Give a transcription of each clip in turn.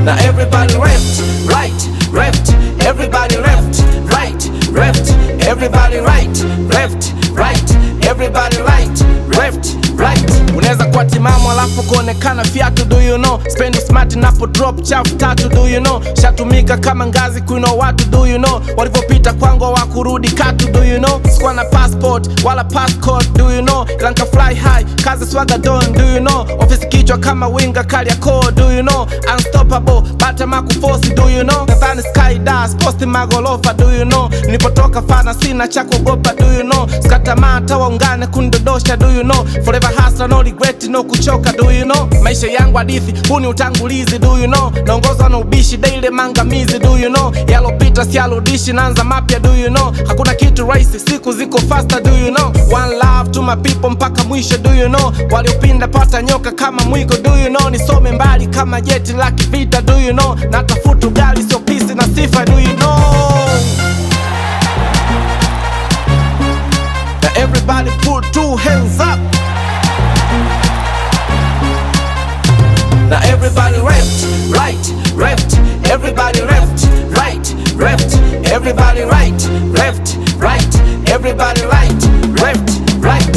Now everybody left, right, left. Everybody left, right, left. Everybody right, left, right. Everybody right, left, right. Unaweza kuwa timamu alafu kuonekana fiatu, do you know? Spend smart napo drop chafu tatu, do you know? Shatumika kama ngazi kuino watu, do you know? Walivopita kwangu wakurudi katu, do you know? Sikuwa na passport wala passcode, do you know? Lanka fly high, kazi swaga don, do you know? Office kichwa kama winga kali ya core, do you know? Unstoppable, bata makufosi, do you know? Nathani sky das, posti magolofa, do you know? Nilipotoka fana sina cha kuogopa, do you know? Skata mata waungane kundodosha, do you know? Forever hustler, no regret, no kuchoka, do you know? Maisha yangu hadithi, huu ni utangulizi, do you know? Naongozwa na ubishi, daily mangamizi, do you know? Yalopita siyarudishi, naanza mapya, do you know? Hakuna kitu rahisi, siku ziko faster, do you know? One love to my people mpaka mwisho, do you know? Waliopinda pata nyoka kama mwiko, do you know? Nisome mbali kama jeti la kivita, do you know? Natafuta ugali sio pisi na sifa, do you know? Now everybody put two hands up. Now everybody left, right, left. Everybody left, right, left. Everybody right, left, right. Everybody right, left, right.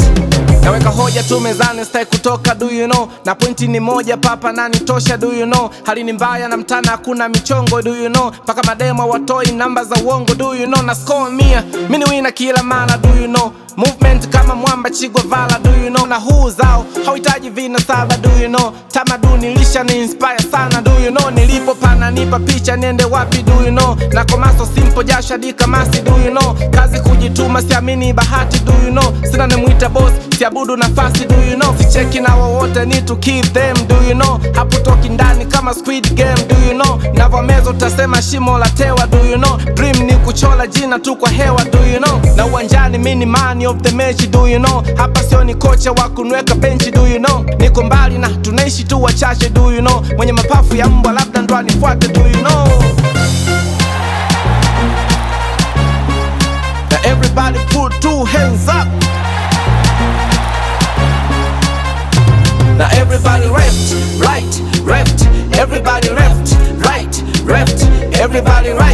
Naweka hoja tu mezani stai kutoka, do you know? Na pointi ni moja papa nani tosha, do you know? Hali ni mbaya na mtana hakuna michongo, do you know? Paka mademo watoi namba za uongo, do you know? Na score mia, mini wina kila mara, do you know? Movement kama mwamba Chigwa Vala, do you know? Na huu zao hauhitaji vina saba, do you know? Tamaduni lisha ni inspire sana, do you know? Nilipo pana nipa picha niende wapi, do you know? Na komaso simple jasho dika masi, do you know? Kazi kujituma siamini bahati, do you know? Sina nemwita boss, siabudu nafasi, do you know? Sicheki na wowote need to keep them, do you know? Hapo toki ndani kama Squid Game, do you know? Navomezo utasema shimo la tewa, do you know? Dream ni kuchola jina tu kwa hewa, do you know? Na uwanjani mini man of the match, do you know? Hapa sio ni kocha wa kunweka benchi, do you know? Niko mbali na tunaishi tu wachache, do you know? Mwenye mapafu ya mbwa labda ndo anifuate, do you know? Now everybody put two hands up. Now everybody left, right, left. Everybody left, right, left. Everybody right.